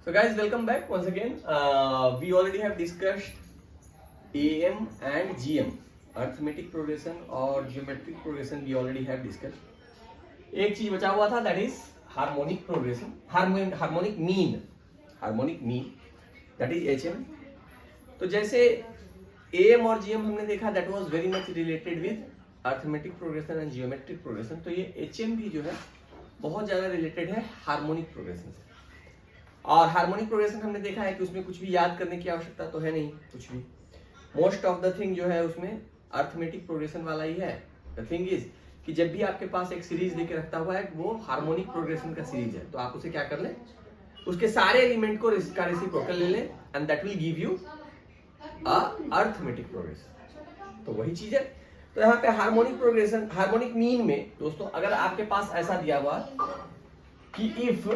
So guys, welcome back once again. We already have discussed AM and GM, arithmetic progression और geometric progression we already have discussed. एक चीज बचा हुआ था, that is harmonic progression, harmonic mean, that is HM. तो जैसे AM और GM हमने देखा, that was very much related with arithmetic progression and geometric progression. तो ये HM भी जो है बहुत ज्यादा रिलेटेड है हार्मोनिक प्रोग्रेशन से. और हार्मोनिक प्रोग्रेशन हमने देखा है कि उसमें कुछ भी याद करने की आवश्यकता तो है नहीं, कुछ भी. मोस्ट ऑफ द थिंग जो है उसमें अर्थमेटिक प्रोग्रेशन वाला ही है. द थिंग इज कि जब भी आपके पास एक सीरीज देके रखता हुआ है वो हार्मोनिक प्रोग्रेशन का सीरीज है, तो आप उसे क्या कर लें, उसके सारे एलिमेंट को का रेसिप्रोकल ले लें and that will give you a arithmetic progression. तो वही चीज है. तो यहाँ पे हार्मोनिक प्रोग्रेशन, हार्मोनिक मीन में दोस्तों अगर आपके पास ऐसा दिया हुआ कि if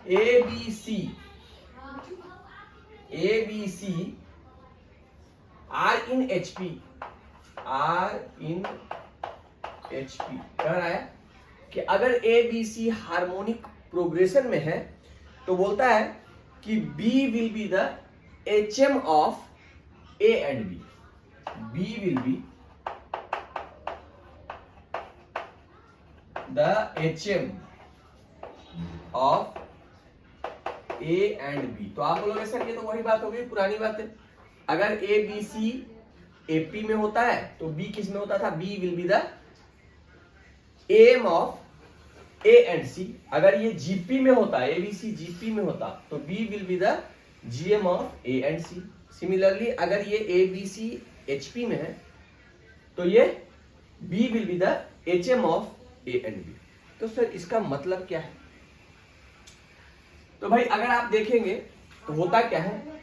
ABC are in HP कह रहा है कि अगर ABC हार्मोनिक प्रोग्रेशन में है तो बोलता है कि B will be the HM of A and B. B will be the HM of A and B. तो आप बोलोगे सर ये तो वही बात हो गई, पुरानी बात है. अगर ABC AP में होता है तो B किस में होता था, B will be the AM of A and C. अगर ये GP में होता, ABC GP में होता तो B will be the GM of A and C. Similarly अगर ये ABC HP में है तो ये B will be the HM of A and B. तो सर इसका मतलब क्या है? तो भाई अगर आप देखेंगे तो होता क्या है,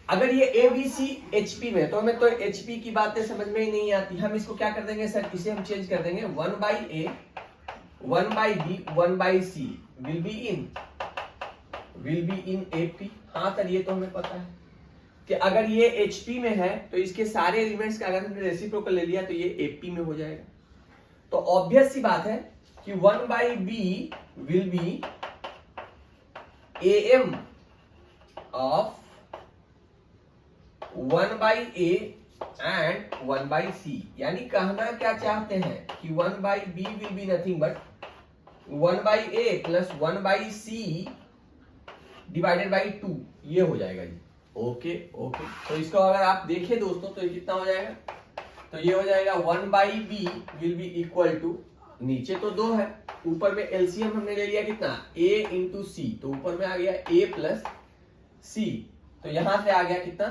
अगर ये ABC HP में तो हमें तो HP की बातें समझ में ही नहीं आती. हम इसको क्या कर देंगे सर, इसे हम चेंज कर देंगे 1/A 1/B 1/C will be in AP. हाँ सर ये तो हमें पता है कि अगर ये HP में है तो इसके सारे एलिमेंट्स का अगर हमने रेसिप्रोकल ले लिया तो ये AP में हो जाएगा. तो ऑब्वियस सी बात है कि 1/B will be AM of 1/A and 1/C. यानी कहना क्या चाहते हैं कि 1/B will be nothing but 1/A plus 1/C divided by 2. ये हो जाएगा जी. ओके. तो इसको अगर आप देखें दोस्तों तो ये कितना हो जाएगा, तो ये हो जाएगा 1/B will be equal to, नीचे तो 2 है, ऊपर में एलसीएम हमने ले लिया कितना, A into C. तो ऊपर में आ गया A plus C. तो यहां से आ गया कितना,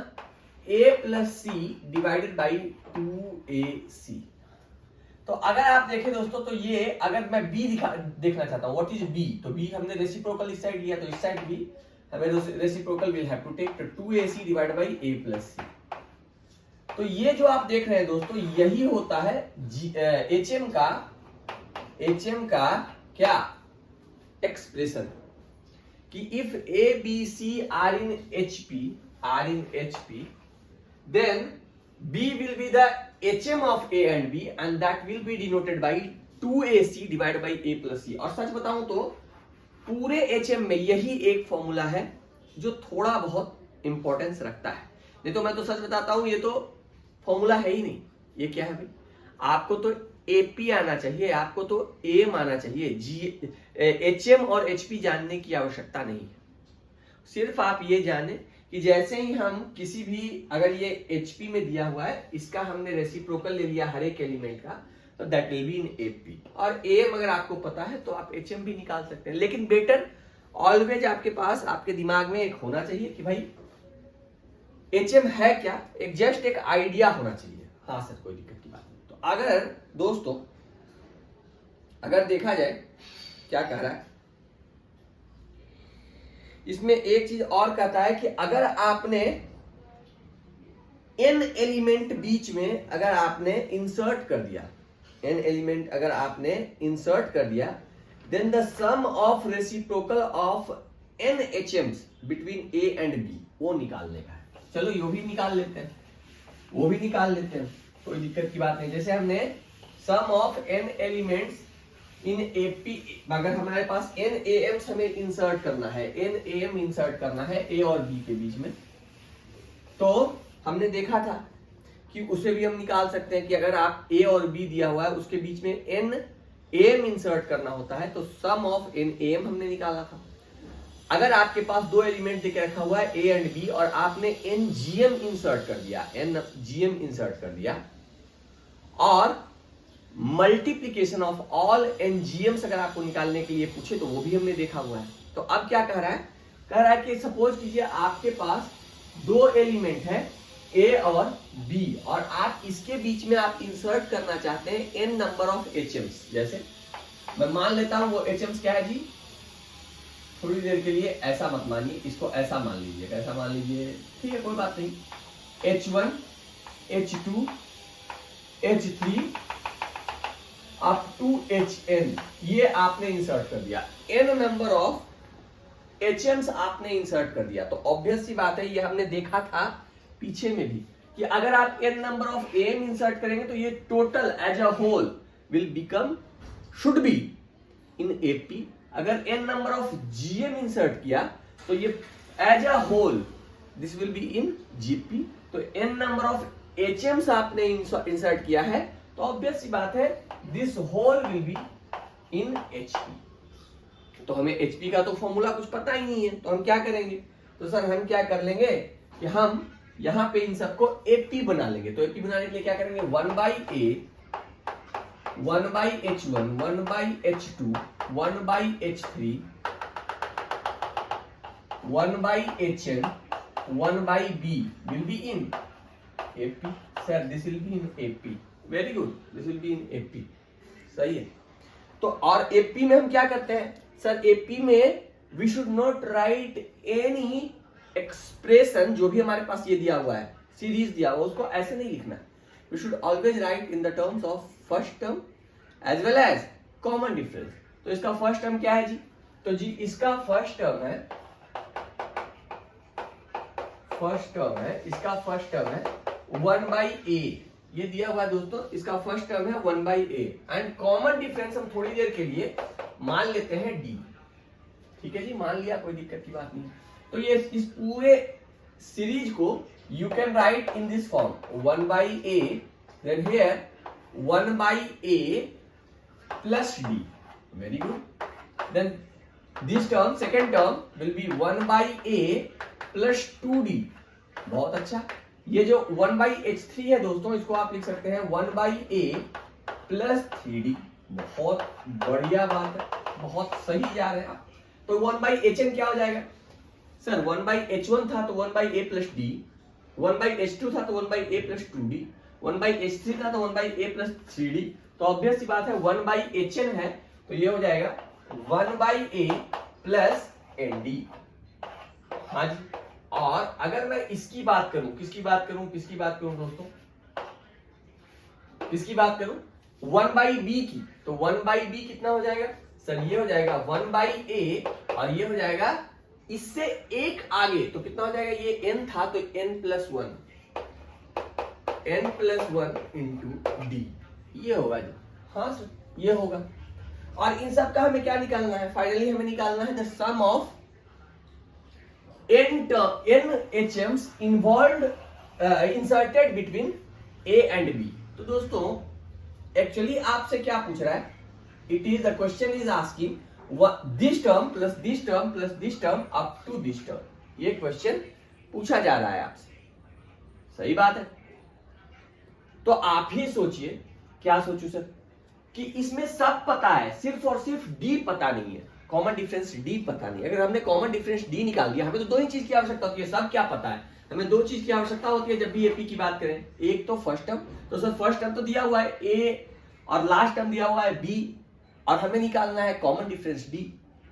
A plus C divided by 2AC. तो अगर आप देखें दोस्तों तो ये अगर मैं B देखना चाहता हूं, व्हाट इज B, तो B हमने रेसिप्रोकल इस साइड लिया तो इस साइड भी हमें reciprocal will have to take 2AC divided by A plus C. तो ये जो आप देख रहे हैं दोस्तों यही होता है HM का क्या एक्सप्रेशन, कि if ABC are in HP then B will be the HM of A and B and that will be denoted by 2AC divided by A plus C. और सच बताऊं तो पूरे HM में यही एक फॉर्मूला है जो थोड़ा बहुत इंपॉर्टेंस रखता है. नहीं तो मैं तो सच बताता हूं ये तो फॉर्मूला है ही नहीं. ये क्या है भाई, आपको तो AP आना चाहिए, आपको तो AM आना चाहिए. HM और HP जानने की आवश्यकता नहीं है. सिर्फ आप ये जाने कि जैसे ही हम किसी भी, अगर ये HP में दिया हुआ है इसका हमने रेसिप्रोकल ले लिया हर एक एलिमेंट का, तो that will be in AP. और AM अगर आपको पता है तो आप HM भी निकाल सकते हैं. लेकिन बेटर ऑलवेज आपके पास, आपके दिमाग में एक होना चाहिए कि भाई HM है क्या, एक जस्ट एक आइडिया होना चाहिए. हाँ सर कोई दिक्कत की बात नहीं. तो अगर दोस्तों अगर देखा जाए क्या कह रहा है इसमें, एक चीज और कहता है कि अगर आपने n एलिमेंट बीच में अगर आपने इंसर्ट कर दिया, n एलिमेंट अगर आपने इंसर्ट कर दिया, then the sum of reciprocal of n HMs between A and B वो निकालने का है. चलो ये भी निकाल लेते हैं, वो भी निकाल लेते हैं, कोई दिक्कत की बात नहीं. जैसे हमने sum of n elements in AP, अगर हमारे पास एन ए एम हमें इंसर्ट करना है, एन ए एम इंसर्ट करना है ए और बी के बीच में, तो हमने देखा था कि उसे भी हम निकाल सकते हैं कि अगर आप ए और बी दिया हुआ है उसके बीच में एन ए एम इंसर्ट करना होता है तो सम ऑफ एन ए एम हमने निकाला था। अगर आपके पास दो एलिमेंट देके रखा हुआ है ए एंड बी और आपने एन जी एम इंसर्ट कर दिया, एन जी एम इंसर्ट कर दिया, और मल्टीप्लीकेशन ऑफ ऑल एनजीएम्स अगर आपको निकालने के लिए पूछे तो वो भी हमने देखा हुआ है। तो अब क्या कह रहा है, कह रहा है कि सपोज कीजिए आपके पास दो एलिमेंट है ए और बी और आप इसके बीच में आप इंसर्ट करना चाहते हैं एन नंबर ऑफ एचएम्स। जैसे मैं मान लेता हूं वो एचएम्स क्या है जी, थोड़ी देर के लिए ऐसा मत मानिए, इसको ऐसा मान लीजिए, कैसा मान लीजिए, ठीक है कोई बात नहीं, H1 H2 H3 up to HN, ये आपने इंसर्ट कर दिया, n नंबर ऑफ HMs आपने इंसर्ट कर दिया। तो ऑब्वियस सी बात है, ये हमने देखा था पीछे में भी कि अगर आप n number of AM insert करेंगे तो ये total as a whole will become should be in AP। अगर n number of GM insert किया तो ये as a whole this will be in GP। तो n नंबर ऑफ HMs आपने insert किया है तो ऑब्वियस सी बात है this whole will be in HP। तो हमें HP का तो फॉर्मूला कुछ पता ही नहीं है, तो हम क्या करेंगे, तो सर हम क्या कर लेंगे कि हम यहां पे इन सबको AP बना लेंगे। तो AP बनाने के लिए क्या करेंगे, 1 by A, 1 by H1, 1 by H2, 1 by H3, 1 by HN, 1 by B will be in AP। Sir this will be in AP, very good, this will be in AP, सही है। तो और AP में हम क्या करते हैं, सर AP में we should not write any expression, जो भी हमारे पास ये दिया हुआ है, सीरीज दिया हुआ, उसको ऐसे नहीं लिखना, we should always write in the terms of first term as well as common difference. तो इसका फर्स्ट टर्म क्या है जी, तो जी इसका फर्स्ट टर्म है, इसका फर्स्ट टर्म है 1 by A, ये दिया हुआ है दोस्तों, इसका फर्स्ट टर्म है 1 by A and common difference हम थोड़ी देर के लिए मान लेते हैं D। ठीक है जी, मान लिया, कोई दिक्कत की बात नहीं। तो ये इस पूरे सीरीज को you can write in this form, 1 by A, then here 1 by A plus D, very good. Then this term, second term will be 1 by A plus 2D, बहुत अच्छा। ये जो 1 by H3 है दोस्तों, इसको आप लिख सकते हैं 1 by A plus 3D, बहुत बढ़िया बात है, बहुत सही जा रहे हैं आप। तो 1 by HN क्या हो जाएगा, सर 1 by H1 था तो 1 by A plus D, 1 by H2 था तो 1 by A plus 2D, 1 by H3 था तो 1 by A plus 3D। तो ऑब्वियस सी बात है 1 by HN है तो ये हो जाएगा 1 by A plus ND। हाँ जी, और अगर मैं इसकी बात करूं, किसकी बात करूं दोस्तों, किसकी बात करूं, 1 by B की, तो 1 by B कितना हो जाएगा, सर ये हो जाएगा 1 by A और ये हो जाएगा इससे एक आगे, तो कितना हो जाएगा, ये n था तो n plus 1 इंटू D, ये होगा जी। हाँ सर ये होगा, और इन सब का हमें क्या निकालना है, फाइनली हमें निकालना है the sum of n HMs involved inserted between A and B। तो दोस्तों एक्चुअली आपसे क्या पूछ रहा है, it is the question is asking this term plus this term plus this term up to this term, ये क्वेश्चन पूछा जा रहा है आपसे, सही बात है। तो आप ही सोचिए, क्या सोचूं सर, कि इसमें सब पता है, सिर्फ और सिर्फ D पता नहीं है, कॉमन डिफरेंस D पता नहीं। अगर हमने कॉमन डिफरेंस D निकाल दिया, हमें तो दो ही चीज की आवश्यकता होती है, सब क्या पता है, हमें दो चीज की आवश्यकता होती है जब भी AP की बात करें, एक तो फर्स्ट टर्म, तो सर फर्स्ट टर्म तो दिया हुआ है A और लास्ट टर्म दिया हुआ है B और हमें निकालना है कॉमन डिफरेंस D।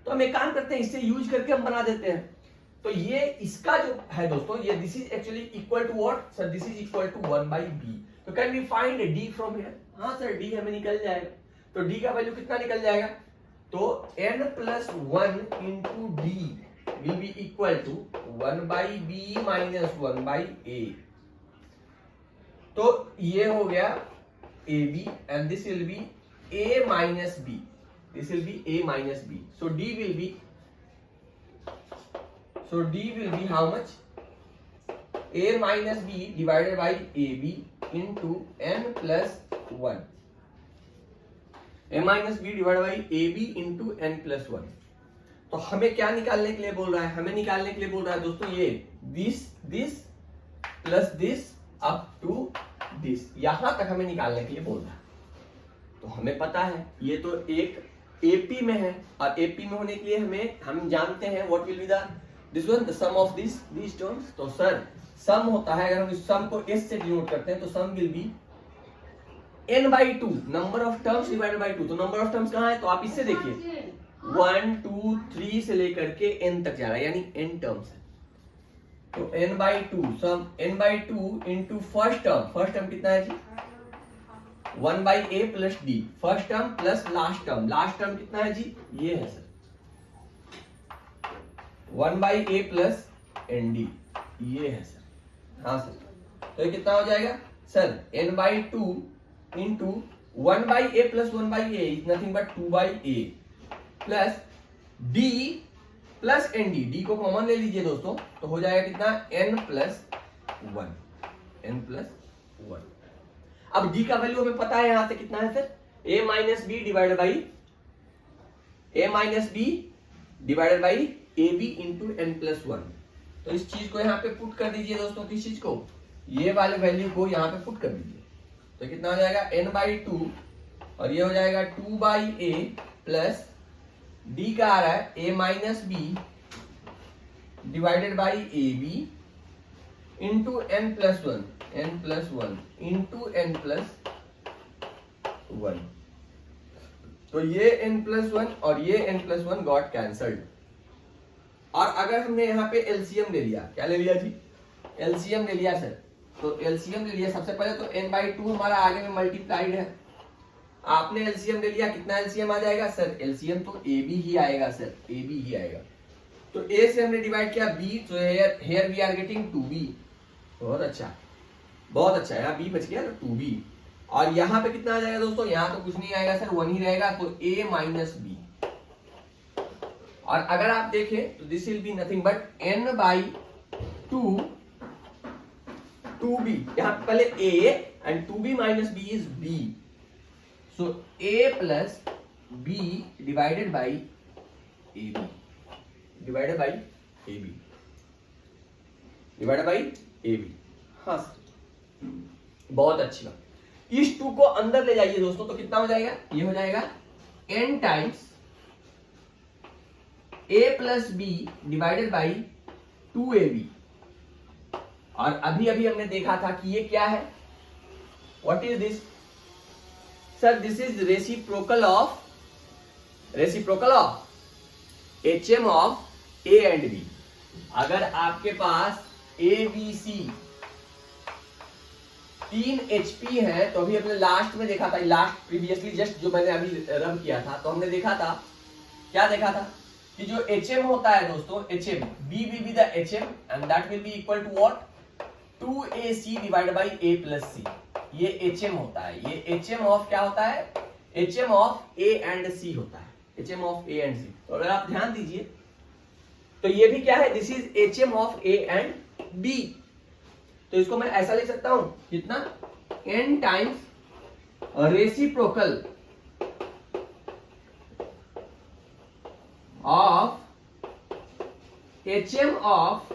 तो हम एक काम करते हैं, इससे यूज करके हम बना देते हैं। तो ये इसका जो है दोस्तों, ये this is actually equal to what, sir this is equal to 1 by B। तो can we find D from here, हाँ सर D हमें निकल जाएगा। तो D का वैल्यू कितना निकल जाएगा, तो n plus 1 into D will be equal to 1 by B minus 1 by A। तो ये हो गया AB and this will be A minus B। this will be a minus b. So d will be how much? A minus b divided by ab into n plus 1. a minus b divided by ab into n plus 1. तो हमें क्या निकालने के लिए बोल रहा है? हमें निकालने के लिए बोल रहा है दोस्तों ये this plus this up to this, यहां तक हमें निकालने के लिए बोल रहा है। तो हमें पता है ये तो एक एपी में है, और एपी में होने के लिए हम जानते हैं what will be this one, the sum of this terms. तो सर सम होता है, अगर हम इस सम को s से डिनोट करते हैं तो sum will be n/2, number of terms divided by 2। तो नंबर ऑफ टर्म्स कहां है? तो आप इससे देखिए 1 2 3 से लेकर के n तक जा रहा है, यानी n टर्म्स है। तो n/2 सम n/2 इनटू फर्स्ट टर्म कितना है जी? 1/a plus d, first term plus last term कितना है जी? ये है सर 1/a प्लस nd, ये है सर। हाँ सर, तो ये कितना हो जाएगा sir? n/2 into 1/a plus 1/a is nothing but 2/a plus d plus nd, d को कॉमन ले लीजिए दोस्तों, तो हो जाएगा कितना? n plus 1। अब d का वैल्यू हमें पता है यहां से कितना है sir? a minus b divided by ab into n plus 1। तो इस चीज को यहाँ पे पुट कर दीजिए दोस्तों, किस चीज को? ये वाले वैल्यू को यहाँ पे पुट कर दीजिए, तो कितना हो जाएगा? n/2, और ये हो जाएगा 2/a प्लस d का आ रहा है a minus b divided by ab into n plus 1 into n plus 1। तो ये n प्लस 1 और ये n प्लस 1 गॉट कैंसल्ड। और अगर हमने यहाँ पे एलसीएम ले लिया, क्या ले लिया जी? एलसीएम ले लिया सर। तो एलसीएम ले लिया, सबसे पहले तो n/2 हमारा आगे में मल्टीप्लाइड है, आपने एलसीएम ले लिया, कितना एलसीएम आ जाएगा सर? एलसीएम तो ab ही आएगा सर, ab ही आएगा। तो a से हमने डिवाइड किया b, तो here we are getting 2b। बहुत अच्छा, यहाँ b बच गया, तो 2b। और यहाँ पे कितना आ जाएगा दोस्तों? यहाँ तो कुछ नहीं आएगा सर, 1 ही रहेगा, तो a माइनस b। और अगर आप देखें तो this will be nothing but n/2 2b, यहाँ पहले a and 2b minus b is b, so a plus b divided by ab, हाँ सर, बहुत अच्छी बात। इस 2 को अंदर ले जाइए दोस्तों, तो कितना हो जाएगा? ये हो जाएगा n times a plus b divided by 2ab। और अभी हमने देखा था कि ये क्या है? What is this sir? This is reciprocal of hm of a and b। अगर आपके पास a b c 3 HP है, तो अभी हमने लास्ट में देखा था, लास्ट प्रीवियसली जस्ट जो मैंने अभी रब किया था, तो हमने देखा था, क्या देखा था कि जो hm होता है दोस्तों, hm b will be the hm and that will be equal to what? 2ac divided by a plus c। ये hm होता है, ये hm ऑफ क्या होता है? hm of a and c होता है, hm of a and c। तो अगर आप ध्यान दीजिए तो ये भी क्या है? This is hm of a and b। तो इसको मैं ऐसा लिख सकता हूं, कितना? n times reciprocal of hm of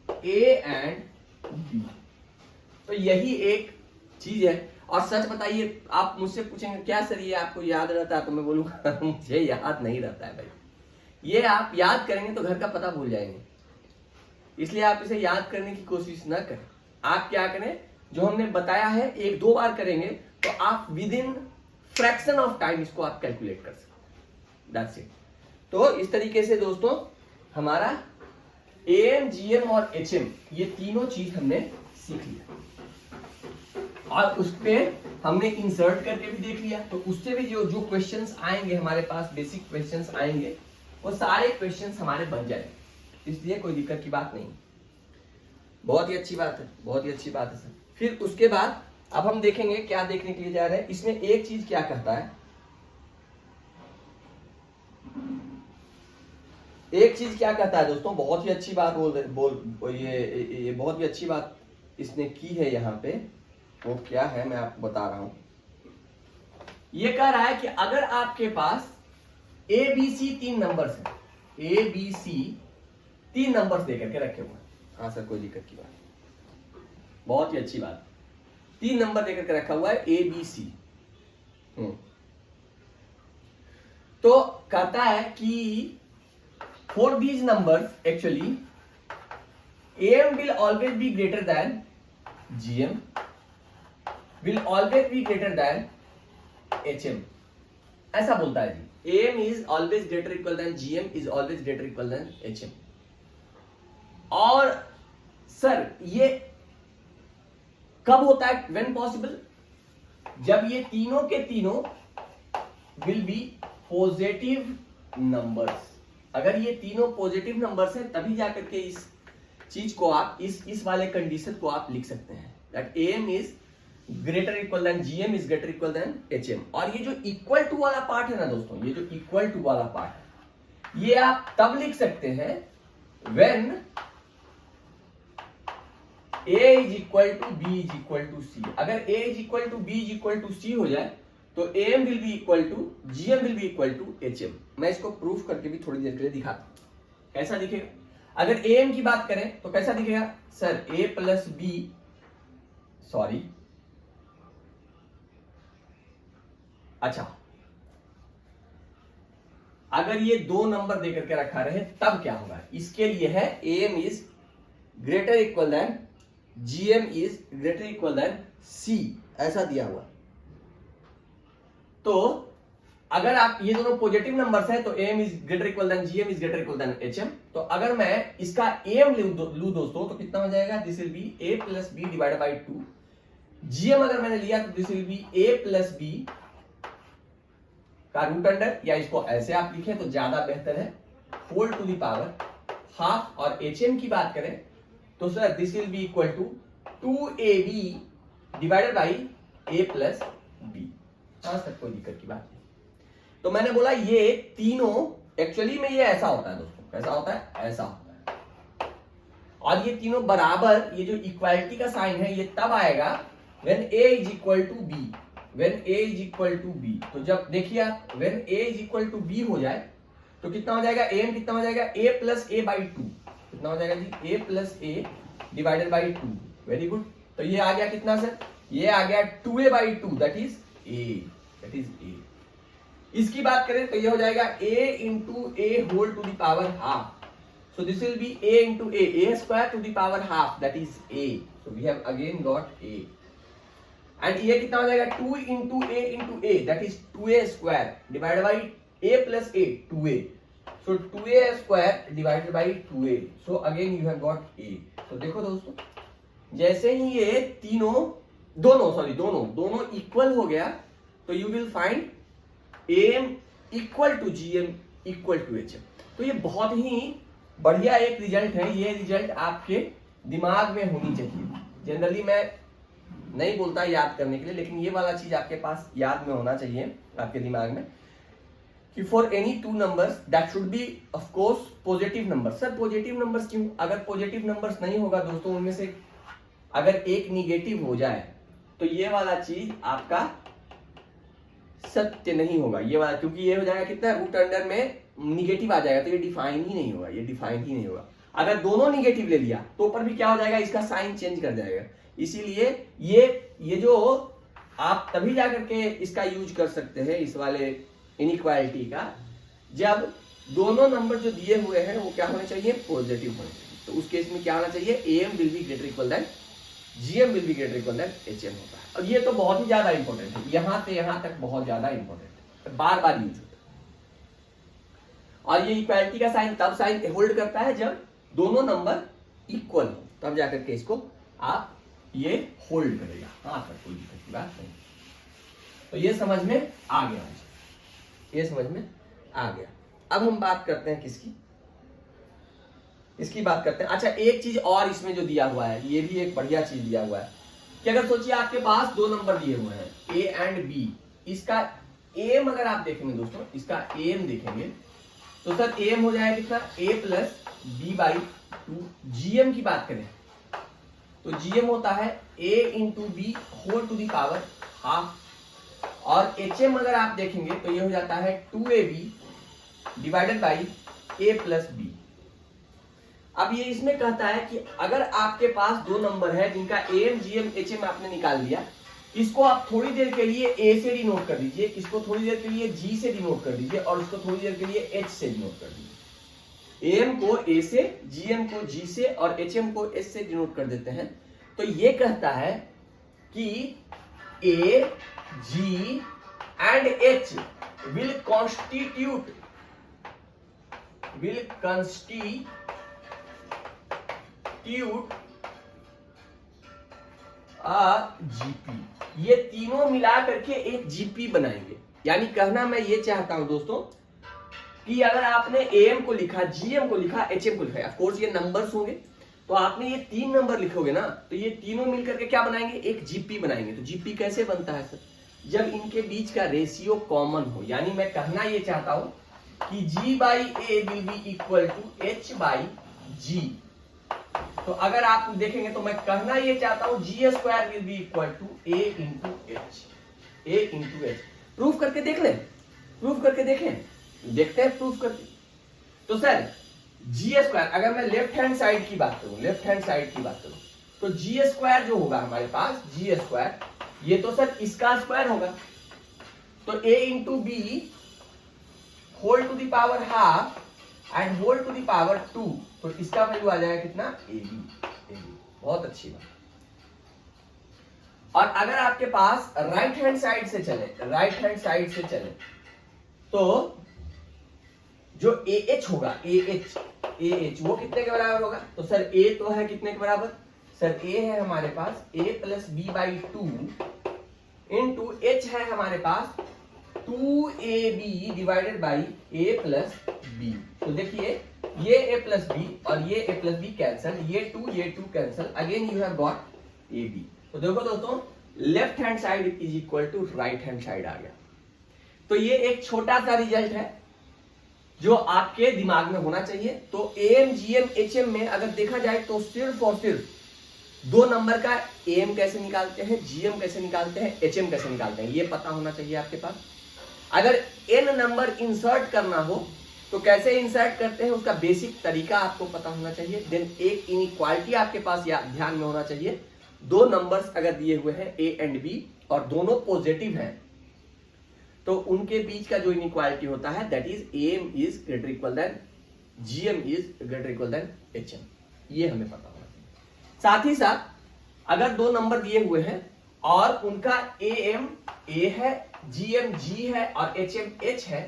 a and b। तो यही एक चीज है। और सच बताइए, आप मुझसे पूछेंगे क्या सर ये आपको याद रहता है? तो मैं बोलूंगा मुझे याद नहीं रहता है भाई। ये आप याद करेंगे तो घर का पता भूल जाएंगे, इसलिए आप इसे याद करने की कोशिश ना करें। आप क्या करें, जो हमने बताया है 1-2 बार करेंगे तो आप with in fraction of time इसको आप कैलकुलेट कर सकते। That's it. तो इस तरीके से दोस्तों हमारा AM, GM और HM ये तीनों चीज हमने सीख लिया, और उस पे हमने इंसर्ट करके भी देख लिया। तो उससे भी जो क्वेश्चंस आएंगे हमारे पास, बेसिक क्वेश्चंस आएंगे, वो सारे क्वेश्चंस हमारे बन जाएंगे, इसलिए कोई दिक्कत की बात नहीं। बहुत ही अच्छी बात है, बहुत ही अच्छी बात है सर। फिर उसके बाद अब हम देखेंगे क्या देखने के लिए जा रहे हैं। इसमें एक चीज क्या कहता है, एक चीज क्या कहता है दोस्तों, बहुत ही अच्छी बात ये बहुत ही अच्छी बात इसने की है यहाँ पे, वो क्या है मैं आपको बता रहा हूं। ये कह रहा है कि अगर आपके पास ए बी सी 3 नंबर्स है, ए बी सी 3 नंबर्स देकर के रखे हुए हैं, हाँ सर कोई दिक्कत की बात, बहुत ही अच्छी बात, 3 नंबर देकर के रखा हुआ है ए बी सी। तो कहता है कि for these numbers actually am will always be greater than gm, will always be greater than hm, ऐसा बोलता है जी, am is always greater equal than gm is always greater equal than hm। और sir ये कब होता है, when possible, जब ये तीनों के तीनों will be positive numbers, अगर ये तीनों पॉजिटिव नंबर्स हैं तभी जाकर के इस चीज को आप इस वाले कंडीशन को आप लिख सकते हैं that am is greater equal than gm is greater equal than hm। और ये जो इक्वल टू वाला पार्ट है ना दोस्तों, ये जो इक्वल टू वाला पार्ट है ये आप तब लिख सकते हैं when a is equal to b is equal to c। अगर a is equal to b is equal to c हो जाए तो am will be equal to gm will be equal to hm। मैं इसको प्रूफ करके भी थोड़ी देर के लिए दिखाता हूं कैसा दिखेगा। अगर am की बात करें तो कैसा दिखेगा sir, a plus b, sorry अच्छा, अगर ये 2 नंबर देकर के रखा रहे तब क्या होगा, इसके लिए है am is greater equal than gm is greater equal than c, ऐसा दिया हुआ। तो अगर आप ये दोनों पॉजिटिव नंबर्स हैं तो am is greater equal than gm is greater equal than hm। तो अगर मैं इसका am लूं दोस्तों तो कितना हो जाएगा, this will be a plus b divided by 2। gm अगर मैंने लिया तो this will be a plus b का रूट अंडर, या इसको ऐसे आप लिखें तो ज्यादा बेहतर है, whole to the power half. और hm की बात करें तो sir this will be equal to 2ab divided by a plus b. हाँ सर कोई दिक्कत की बात नहीं। तो मैंने बोला ये तीनों एक्चुअली में ये ऐसा होता है दोस्तों, कैसा होता है, ऐसा होता है। और ये तीनों बराबर, ये जो इक्वालिटी का साइन है ये तब आएगा when a is equal to b, when a is equal to b। तो जब देखिए आप when a is equal to b हो जाए तो कितना हो जाएगा, am कितना हो जाएगा, a प्लस a बाई 2, कितना हो जाएगा जी, a plus a divided by 2। Very good. तो ये आ गया कितना सर, ये आ गया 2a by 2 that is a। इसकी बात करें तो ये हो जाएगा a into a whole to the power half. So this will be a into a square to the power half that is a। So we have again got a। And ये कितना हो जाएगा, 2 into a that is 2a square divided by a plus a 2a। So 2a square divided by 2a। So again you have got a। तो देखो दोस्तों, जैसे ही ये दोनों इक्वल हो गया तो you will find am equal to gm equal to hm। तो ये बहुत ही बढ़िया एक रिजल्ट है, ये रिजल्ट आपके दिमाग में होनी चाहिए। जनरली मैं नहीं बोलता याद करने के लिए, लेकिन ये वाला चीज आपके पास याद में होना चाहिए आपके दिमाग में कि for any 2 numbers that should be of course positive number. Sir positive numbers क्यों, अगर पॉजिटिव नंबर्स नहीं होगा दोस्तों, उनमें से अगर एक निगेटिव हो जाए तो ये वाला चीज आपका सत्य नहीं होगा, ये वाला, क्योंकि ये हो जाएगा कितना, रूट अंडर में निगेटिव आ जाएगा तो ये डिफाइन ही नहीं होगा, ये डिफाइन ही नहीं होगा। अगर दोनों निगेटिव ले लिया तो ऊपर भी क्या हो जाएगा, इसका साइन चेंज कर जाएगा। इसीलिए ये जो आप तभी जाकर के इसका यूज कर सकते हैं इस वाले इनइक्वालिटी का, जब दोनों नंबर जो दिए हुए हैं वो क्या होने चाहिए, पॉजिटिव होने चाहिए। तो उस केस में क्या होना चाहिए, am will be greater equal than gm will be greater equal than hm होता है। और ये तो बहुत ही ज्यादा इंपॉर्टेंट है, यहां से यहां तक बहुत ज्यादा इंपॉर्टेंट है, बार बार यूज होता है। और ये इक्वालिटी का साइन तब साइन होल्ड करता है जब दोनों नंबर इक्वल हो, तब जाकर के इसको आप ये होल्ड करेगा। हाँ सर कोई दिक्कत की बात नहीं। तो ये समझ में आ गया, ये समझ में आ गया। अब हम बात करते हैं किसकी, इसकी बात करते हैं। अच्छा एक चीज और इसमें जो दिया हुआ है, ये भी एक बढ़िया चीज दिया हुआ है कि अगर सोचिए आपके पास 2 नंबर दिए हुए हैं a एंड b, इसका एम अगर आप देखेंगे दोस्तों, इसका एम देखेंगे तो सर एम हो जाएगा कितना, A plus B by two. GM की बात करें तो जीएम होता है A into B whole to the power half, और एचएम अगर आप देखेंगे तो ये हो जाता है 2ab divided by A plus B. अब ये इसमें कहता है कि अगर आपके पास दो नंबर है जिनका एम जीएम एचएम आपने निकाल लिया, इसको आप थोड़ी देर के लिए ए से डिनोट कर दीजिए, इसको थोड़ी देर के लिए जी से डिनोट कर दीजिए, और इसको थोड़ी देर के लिए एच से डिनोट कर दीजिए। एम को ए से, जीएम को जी से और एचएम को एच से डिनोट कर देते हैं। तो ये कहता है कि A G and H will constitute a GP। ये तीनों मिला करके एक जीपी बनाएंगे। यानी कहना मैं ये चाहता हूं दोस्तों कि अगर आपने एएम को लिखा, जीएम को लिखा, एचएम को लिखा, ऑफ कोर्स ये नंबर्स होंगे, तो आपने ये तीन नंबर लिखोगे ना, तो ये तीनों मिलकर के क्या बनाएंगे, एक जीपी बनाएंगे। तो जीपी कैसे बनता है सर, जब इनके बीच का रेशियो कॉमन हो। यानी मैं कहना ये चाहता हूं कि G by A will be equal to H by G. तो अगर आप देखेंगे तो मैं कहना ये चाहता हूं G square will be equal to A into H. Proof करके देख लें, प्रूफ करके देखें, देखते हैं प्रूफ करके। तो सर जी स्क्वायर, अगर मैं लेफ्ट हैंड साइड की बात करूं, तो जी स्क्वायर जो होगा हमारे पास, जी स्क्वायर, ये तो सर इसका स्क्वायर होगा। तो A into B whole to the power half and whole to the power 2, तो इसका वैल्यू आ जाएगा कितना, ए बी। बहुत अच्छी बात। और अगर आपके पास राइट हैंड साइड से चले, तो जो ए एच होगा, ए एच वो कितने के बराबर होगा, तो सर ए तो है कितने के बराबर, सर ए है हमारे पास A plus B by two into H है हमारे पास 2ab divided by A plus B. तो देखिए ये a प्लस बी और ये a प्लस बी कैंसल, ये 2 cancel, again you have got A B. तो देखो दोस्तों, left hand side is equal to right hand side आ गया। तो ये एक छोटा सा रिजल्ट है जो आपके दिमाग में होना चाहिए। तो एम जीएम एचएम में अगर देखा जाए तो सिर्फ और सिर्फ दो नंबर का एम कैसे निकालते हैं, जीएम कैसे निकालते हैं, एचएम कैसे निकालते हैं, ये पता होना चाहिए आपके पास। अगर एन नंबर इंसर्ट करना हो तो कैसे इंसर्ट करते हैं, उसका बेसिक तरीका आपको पता होना चाहिए। देन एक इनइक्वालिटी आपके पास या ध्यान में होना चाहिए। दो नंबर्स अगर दिए हुए हैं ए एंड बी और दोनों पॉजिटिव हैं, तो उनके बीच का जो इनइक्वालिटी होता है that is M is greater equal than GM is greater equal than HM. ये हमें पता होना चाहिए। साथ ही साथ अगर दो नंबर दिए हुए हैं और उनका एम ए है, जीएम जी है और एचएम एच है,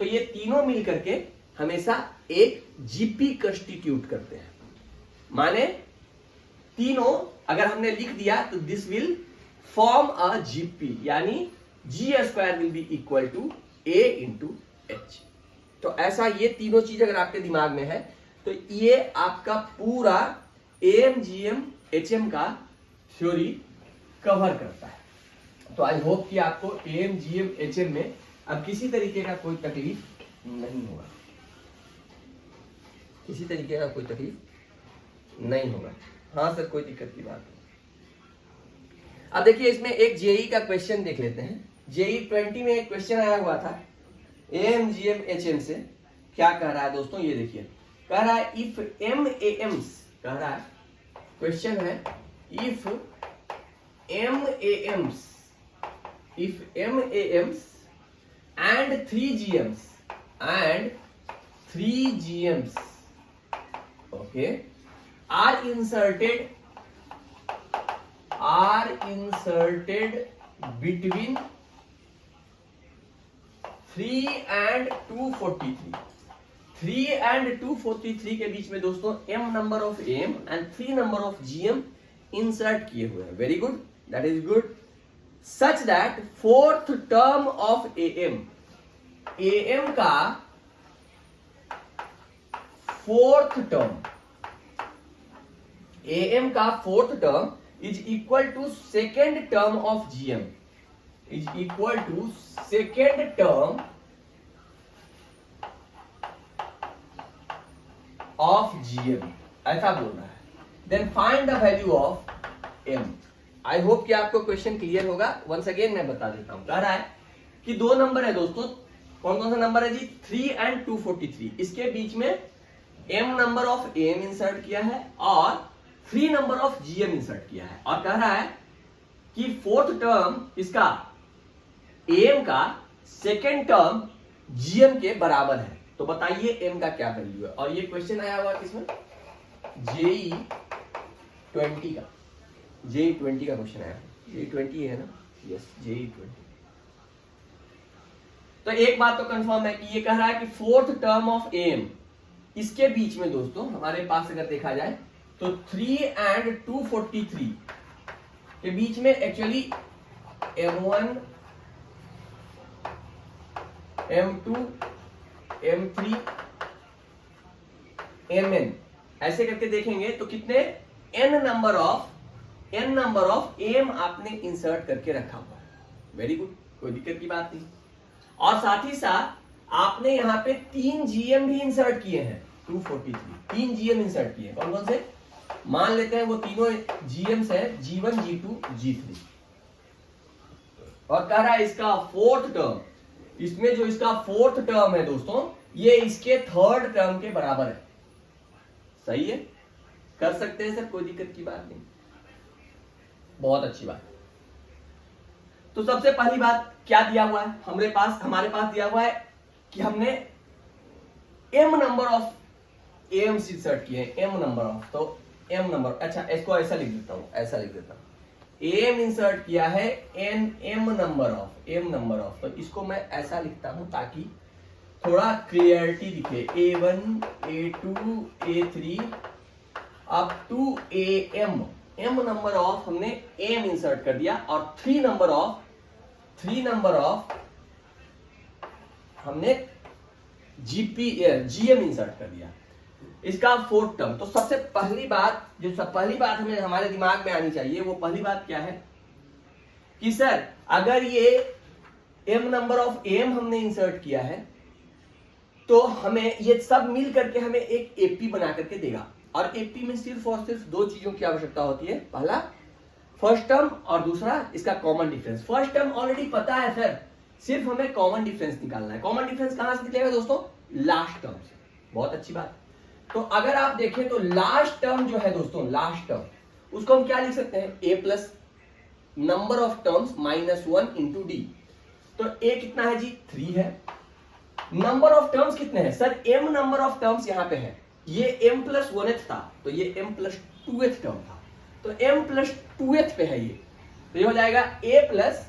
तो ये तीनों मिलकर के हमेशा एक जीपी कंस्टिट्यूट करते हैं। माने तीनों अगर हमने लिख दिया तो this will form a GP, यानी G square will be equal to A into H. तो ऐसा ये तीनों चीज अगर आपके दिमाग में है तो ये आपका पूरा एम जीएम एचएम का थ्योरी कवर करता है। तो आई होप कि आपको एम जीएम एचएम में अब किसी तरीके का कोई तकलीफ नहीं होगा, किसी तरीके का कोई तकलीफ नहीं होगा। हाँ सर, कोई दिक्कत की बात नहीं। अब देखिए इसमें एक जेई का क्वेश्चन देख लेते हैं। जेई 20 में एक क्वेश्चन आया हुआ था एम जीएम एचएम से। क्या कह रहा है दोस्तों, ये देखिए, कह रहा है इफ एम एम्स, कह रहा है क्वेश्चन है if M Ms and 3 GMs okay are inserted between 3 and 243। 3 and 243 के बीच में दोस्तों m number of M and 3 number of GM insert किए हुए हैं। Very good, that is good. Such that fourth term of AM का fourth term is equal to second term of GM, is equal to second term of GM, ऐसा बोल रहा है। Then find the value of M. I hope कि आपको question clear होगा। Once again मैं बता देता हूं। कह रहा है कि दो नंबर है दोस्तों, कौन कौन सा नंबर है जी, 3 एंड 243। इसके बीच में m number of M insert किया है और 3 नंबर ऑफ जीएम इंसर्ट किया है, और कह रहा है कि फोर्थ टर्म इसका एम का सेकेंड टर्म जीएम के बराबर है। तो बताइए एम का क्या वैल्यू है। और ये क्वेश्चन आया हुआ किसमें, जेई 20 का, जेई 20 का क्वेश्चन आया। जेई 20 है ना, यस जेई 20। तो एक बात तो कंफर्म है कि ये कह रहा है कि फोर्थ टर्म ऑफ एम, इसके बीच में दोस्तों हमारे पास अगर देखा जाए तो 3 एंड 243 के बीच में actually M1 M2 M3 Mn ऐसे करके देखेंगे तो कितने n नंबर ऑफ एम आपने इंसर्ट करके रखा हुआ है। वेरी गुड, कोई दिक्कत की बात नहीं। और साथ ही साथ आपने यहाँ पे 3 जीएम भी इंसर्ट किए हैं, 243 3 जीएम इंसर्ट किए हैं। कौन कौन से, मान लेते हैं वो तीनों जीएम्स है, G1 G2 G3। और कह रहा है इसका फोर्थ टर्म, इसमें जो इसका फोर्थ टर्म है दोस्तों, ये इसके थर्ड टर्म के बराबर है। सही है, कर सकते हैं सर, कोई दिक्कत की बात नहीं, बहुत अच्छी बात। तो सबसे पहली बात क्या दिया हुआ है हमारे पास दिया हुआ है कि हमने m number of M insert किए, m नंबर ऑफ, तो m नंबर, अच्छा इसको ऐसा लिख देता हूं, एम इंसर्ट किया है m नंबर ऑफ, तो इसको मैं ऐसा लिखता हूं ताकि थोड़ा क्लियरिटी दिखे। A1 A2 A3 up to m number of हमने m इंसर्ट कर दिया, और 3 नंबर ऑफ हमने जीएम इंसर्ट कर दिया, इसका फोर्थ टर्म। तो सबसे पहली बात हमें हमारे दिमाग में आनी चाहिए, वो पहली बात क्या है कि सर अगर ये m नंबर ऑफ एम हमने इंसर्ट किया है तो हमें ये सब मिल करके हमें एक एपी बना करके देगा। और एपी में सिर्फ और सिर्फ दो चीजों की आवश्यकता होती है, पहला फर्स्ट टर्म और दूसरा इसका common difference. First term already पता है सर, सिर्फ हमें कॉमन डिफरेंस निकालना है। कॉमन डिफरेंस कहां से निकलेगा दोस्तों, लास्ट टर्म से। बहुत अच्छी बात। तो अगर आप देखें तो लास्ट टर्म जो है दोस्तों, लास्ट टर्म उसको हम क्या लिख सकते हैं, a plus number of terms -1 into D. तो a कितना है जी, 3 है। नंबर ऑफ टर्म्स कितने हैं sir, m number of terms यहां पे है, ये m प्लस 1th था, तो ये m प्लस 2th टर्म था, तो m प्लस 2th पे है ये, तो ये हो जाएगा a plus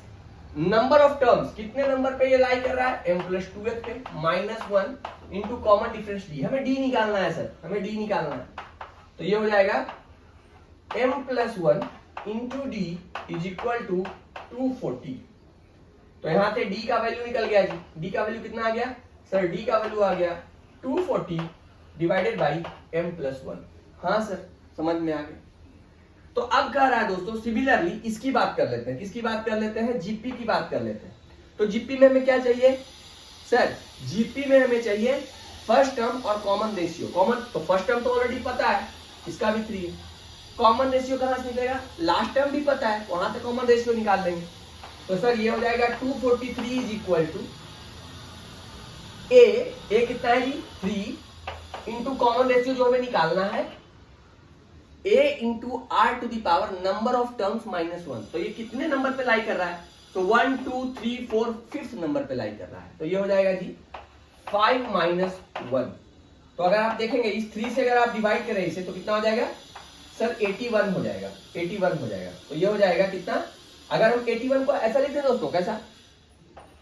number of terms, कितने नंबर पे ये लाई कर रहा है, m प्लस 2th पे, -1 इंटू कॉमन डिफरेंस d। हमें d निकालना है सर, हमें d निकालना है, तो ये हो जाएगा m plus 1 into D is equal to 240। तो यहां से d का वैल्यू निकल गया जी, d का वैल्यू कितना आ गया सर, d का वैल्यू आ गया 240 डिवाइडेड बाई m प्लस 1। हाँ सर, समझ में आ गया। तो अब कह रहा है दोस्तों सिमिलरली इसकी बात कर लेते हैं, किसकी बात कर लेते हैं, जीपी की बात कर लेते हैं। तो जीपी में हमें क्या चाहिए सर, जीपी में हमें चाहिए फर्स्ट टर्म और कॉमन रेशियो। कॉमन तो फर्स्ट टर्म तो ऑलरेडी पता है, इसका भी 3 है। कॉमन रेशियो कहां से निकलेगा, लास्ट टर्म भी पता है, वहां से कॉमन रेशियो निकाल लेंगे। तो सर ये हो जाएगा 243 इज इक्वल टू ए कितना है जी 3 इंटू कॉमन रेशियो जो हमें निकालना है a into R to the power number of terms -1। तो ये कितने नंबर पे लाई कर रहा है, तो 1 2 3 4 5th नंबर पे लाई कर रहा है, तो ये हो जाएगा जी 5 - 1। तो अगर आप देखेंगे इस 3 से अगर आप डिवाइड करें इसे तो कितना हो जाएगा सर, 81 हो जाएगा, 81 हो जाएगा। तो ये हो जाएगा कितना, अगर हम 81 को ऐसा लिखते हैं दोस्तों, कैसा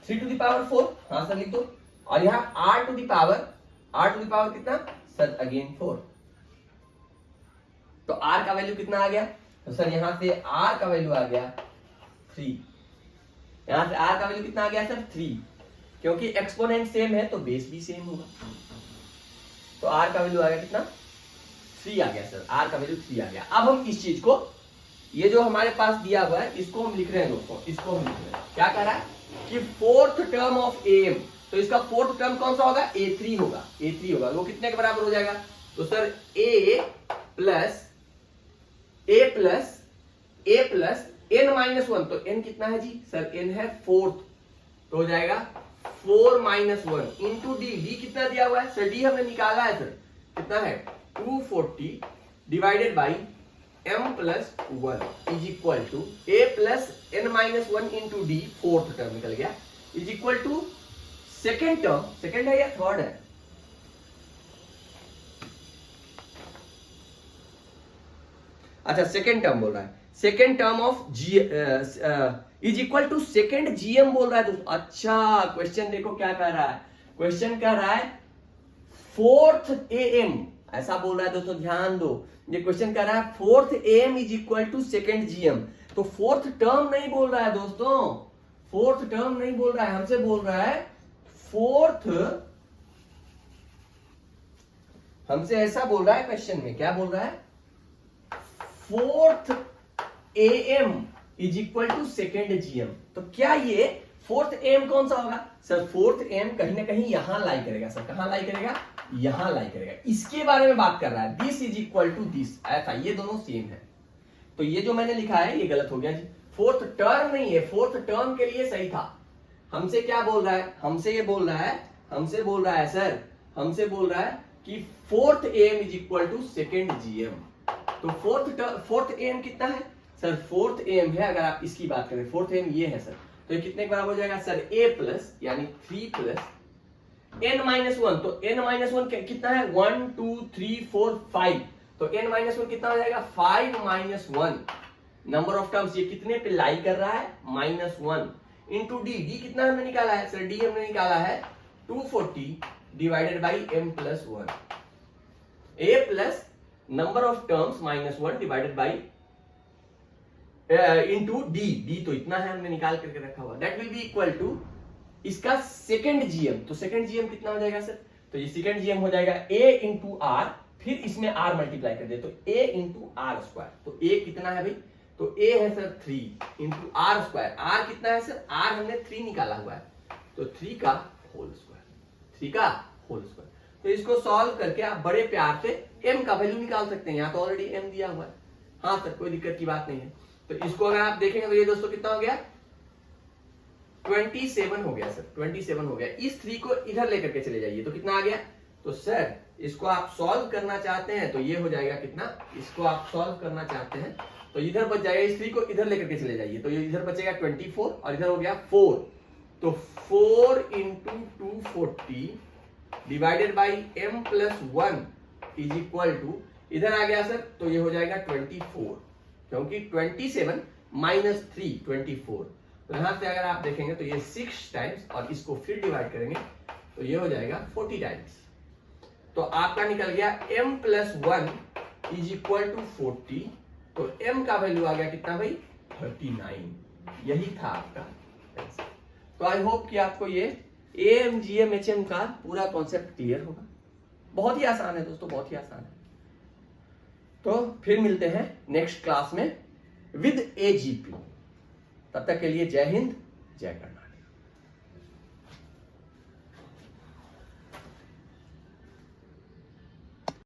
3 टू दी पावर 4, हाँ सर लिख दो, और यहाँ r टू दी पावर कितना सर, अगेन 4। तो r का वैल्यू कितना आ गया, तो सर यहां से r का वैल्यू आ गया 3। यहां से r का वैल्यू कितना आ गया सर, 3, क्योंकि एक्सपोनेंट सेम है तो बेस भी सेम होगा। तो r का वैल्यू आ गया कितना, 3 आ गया सर, r का वैल्यू 3 आ गया। अब हम इस चीज को, ये जो हमारे पास दिया हुआ है इसको हम लिख रहे हैं दोस्तों, इसको हम लिख रहे हैं, क्या कह रहा है कि फोर्थ टर्म ऑफ एम, तो इसका फोर्थ टर्म कौन सा होगा, A3 होगा, A3 होगा। वो कितने के बराबर हो जाएगा तो sir a plus n minus one, तो n कितना है जी सर, n है फोर्थ, तो हो जाएगा 4 minus one into D, D कितना दिया हुआ है सर, डी हमने निकाला है सर, कितना है 240 divided by m plus one is equal to a plus n minus one into D, fourth term निकल गया, is equal to second term, second है या थर्ड है, अच्छा सेकेंड टर्म बोल रहा है, second term of G is equal to second GM बोल रहा है दोस्तों। अच्छा क्वेश्चन देखो क्या कह रहा है, क्वेश्चन कह रहा है फोर्थ एएम, ऐसा बोल रहा है दोस्तों, ध्यान दो, ये क्वेश्चन कह रहा है fourth AM is equal to second GM, तो फोर्थ टर्म नहीं बोल रहा है दोस्तों, फोर्थ टर्म नहीं बोल रहा है, हमसे बोल रहा है फोर्थ, हमसे ऐसा बोल रहा है क्वेश्चन में, क्या बोल रहा है, fourth AM is equal to second GM, तो क्या ये फोर्थ एएम कौन सा होगा सर, फोर्थ एएम कहीं ना कहीं यहां लाई करेगा सर, कहां लाई करेगा, यहां लाई करेगा, इसके बारे में बात कर रहा है, this is equal to this, ऐसा, ये दोनों सेम है, तो ये जो मैंने लिखा है ये गलत हो गया जी, फोर्थ टर्म नहीं है, फोर्थ टर्म के लिए सही था, हमसे क्या बोल रहा है, हमसे ये बोल रहा है, हमसे बोल रहा है सर, हमसे बोल रहा है कि fourth AM is equal to second GM, तो फोर्थ एएम कितना है सर, फोर्थ एएम है, अगर आप इसकी बात करें फोर्थ एएम ये है सर, तो ये कितने के बराबर हो जाएगा सर, a प्लस यानी 3 प्लस n माइनस वन, तो n माइनस वन कितना है 1 2 3 4 5, तो n माइनस वन कितना हो जाएगा 5 minus one, number of terms ये कितने पे लाई कर रहा है minus one, into D, D कितना हमने निकाला है सर, डी हमने निकाला है 240 divided by m plus one, a plus number of terms minus one divided by into D, D तो इतना है हमने निकाल करके रखा हुआ, that will be equal to इसका सेकेंड जीएम, तो सेकेंड जीएम कितना हो जाएगा सर, तो ये सेकेंड जीएम हो जाएगा a इंटू आर, फिर इसमें r मल्टीप्लाई कर दे, तो a इंटू आर स्क्वायर, तो a कितना है भाई, तो a है sir 3 into R square, r कितना है सर, r हमने 3 निकाला हुआ है, तो 3 का होल स्क्वायर, 3 का होल स्क्वायर, तो इसको सॉल्व करके आप बड़े प्यार से m का वैल्यू निकाल सकते हैं, यहाँ तो ऑलरेडी m दिया हुआ है, हाँ सर कोई दिक्कत की बात नहीं है, तो इसको अगर आप देखेंगे तो ये दोस्तों कितना हो गया 27 हो गया सर, 27 हो गया, इस 3 को इधर लेकर के चले जाइए तो कितना आ गया, तो सर इसको आप सॉल्व करना चाहते हैं तो ये हो जाएगा कितना, इसको आप सॉल्व करना चाहते हैं तो इधर बच जाएगा, इस 3 को इधर लेकर के चले जाइए तो ये इधर बचेगा 24 और इधर हो गया 4, तो 4 into 240 divided by m plus one is equal to, इधर आ गया सर तो ये हो जाएगा 24, क्योंकि 27 माइनस 3 24, तो यहां से अगर आप देखेंगे तो ये 6 टाइम्स और इसको फिर डिवाइड करेंगे तो ये हो जाएगा 40 टाइम्स, तो आपका निकल गया m plus one is equal to 40, तो m का वैल्यू आ गया कितना भाई 39, यही था आपका आंसर। तो आई होप कि आपको ये AM GM HM का पूरा कॉन्सेप्ट क्लियर होगा, बहुत ही आसान है दोस्तों, बहुत ही आसान है। तो फिर मिलते हैं नेक्स्ट क्लास में विद AGP, तब तक के लिए जय हिंद जय कर्नाटक।